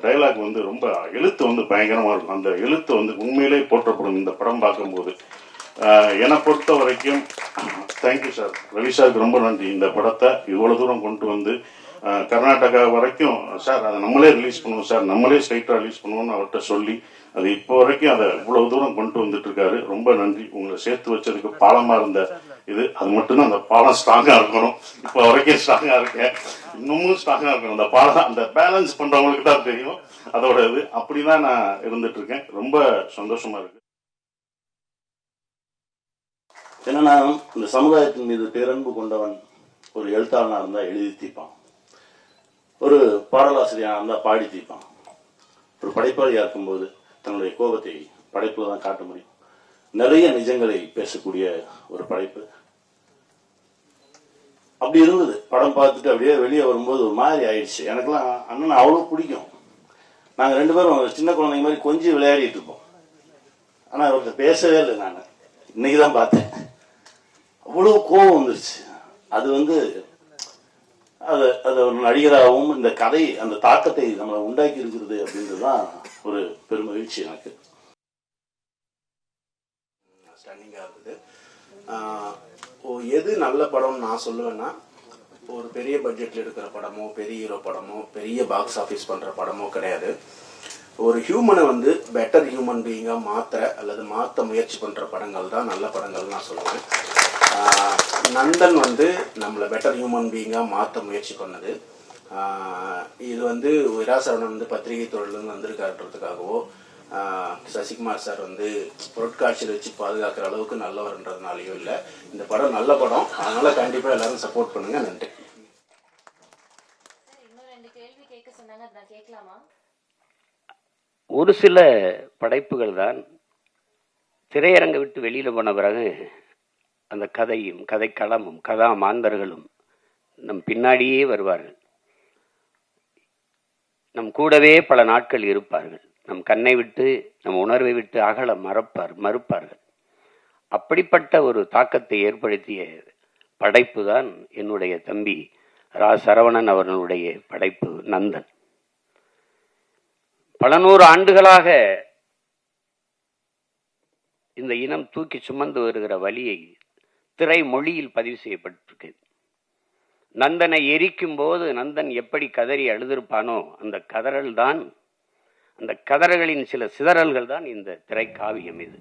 Dialogue வந்து ரொம்ப எழுத்து வந்து பயங்கரமாக இருக்கும். அந்த எழுத்து வந்து உண்மையிலே போற்றப்படும் இந்த படம் பார்க்கும்போது. என்னை பொறுத்த வரைக்கும் தேங்க்யூ சார், ரவி சாருக்கு ரொம்ப நன்றி. இந்த படத்தை இவ்வளோ தூரம் கொண்டு வந்து கர்நாடகா வரைக்கும் சார் அதை நம்மளே ரிலீஸ் பண்ணுவோம் சார், நம்மளே ஸ்ட்ரைட்டாக ரிலீஸ் பண்ணுவோம்னு அவர்கிட்ட சொல்லி அது இப்போ வரைக்கும் அதை இவ்வளவு தூரம் கொண்டு வந்துட்டு இருக்காரு. ரொம்ப நன்றி. உங்களை சேர்த்து வச்சதுக்கு பாலமா இருந்த இது அது மட்டும்தான். அந்த பாலம் ஸ்ட்ராங்கா இருக்கணும். இப்போ வரைக்கும் ஸ்ட்ராங்கா இருக்கேன், இன்னமும் ஸ்ட்ராங்கா இருக்கணும். அந்த பாலம் அந்த பேலன்ஸ் பண்றவங்களுக்கு தான் தெரியும் அதோட இது. அப்படிதான் நான் இருந்துட்டு இருக்கேன். ரொம்ப சந்தோஷமா இருக்கு. என்னன்னா, இந்த சமுதாயத்தின் மீது பேரன்பு கொண்டவன் ஒரு எழுத்தாளனா இருந்தா எழுதி தீர்ப்பான், ஒரு பாடலாசிரியனா இருந்தா பாடி தீர்ப்பான், ஒரு படைப்பாளியா இருக்கும்போது தன்னுடைய கோபத்தை படைப்புல தான் காட்ட முடியும். நிறைய நிஜங்களை பேசக்கூடிய ஒரு படைப்பு. அப்படி இருந்தது. படம் பார்த்துட்டு அப்படியே வெளியே வரும்போது ஒரு மாதிரி ஆயிடுச்சு. எனக்கெல்லாம் அண்ணன் அவ்வளவு பிடிக்கும். நாங்க 2 பேரும் சின்ன குழந்தைங்க மாதிரி கொஞ்சம் விளையாடிட்டு இருப்போம். ஆனா அவர்கிட்ட பேசவே இல்லை. நான் இன்னைக்குதான் பார்த்தேன். அவ்வளவு கோபம் வந்துருச்சு. அது வந்து அது ஒரு நடிகராகவும் இந்த கதை அந்த தாக்கத்தை நம்மளை உண்டாக்கி இருக்கிறது அப்படின்றதுதான் ஒரு பெருமகிழ்ச்சி எனக்கு. ஸ்டன்னிங்கா இருக்குது. எது நல்ல படம்னு நான் சொல்லுவேன்னா, ஒரு பெரிய பட்ஜெட்ல எடுக்கிற படமோ, பெரிய ஹீரோ படமோ, பெரிய பாக்ஸ் ஆஃபீஸ் பண்ற படமோ கிடையாது. ஒரு ஹியூமனை வந்து பெட்டர் ஹியூமன் பீயிங்கா மாற்ற முயற்சி பண்ற படங்கள் தான் நல்ல படங்கள் நான் சொல்லுவேன். நந்தன் வந்து நம்மளை பெட்டர் ஹியூமன் பீயிங்கா மாற்ற முயற்சி பண்ணது. இது வந்து விராசரவணன் வந்து பத்திரிகை தொழிலிருந்து வந்திருக்காருன்றதுக்காகவோ, சசிகுமார் சார் வந்து பொருட்காட்சியில் வச்சு பாதுகாக்கிற அளவுக்கு நல்லவர்ன்றதுனாலயோ இல்லை. இந்த படம் நல்ல படம், அதனால கண்டிப்பா எல்லாரும் சப்போர்ட் பண்ணுங்க. நன்றி. ஒரு சில படைப்புகள் தான் திரையரங்க விட்டு வெளியில போன பிறகு அந்த கதையும் கதைக்களமும் கதா மாந்தர்களும் நம் பின்னாடியே வருவார்கள், நம் கூடவே பல நாட்கள் இருப்பார்கள், நம் கண்ணை விட்டு நம் உணர்வை விட்டு அகல மறுப்பார்கள். அப்படிப்பட்ட ஒரு தாக்கத்தை ஏற்படுத்திய படைப்பு தான் என்னுடைய தம்பி ரா சரவணன் அவர்களுடைய படைப்பு நந்தன். பல 100 ஆண்டுகளாக இந்த இனம் தூக்கி சுமந்து வருகிற வலியை திரை மொழியில் பதிவு செய்யப்பட்டிருக்கு. நந்தனை எரிக்கும் போது நந்தன் எப்படி கதறி அழுதிருப்பானோ அந்த கதறல் தான், அந்த கதறல்களின் சில சிதறல்கள் தான் இந்த திரைக்காவியம் இது.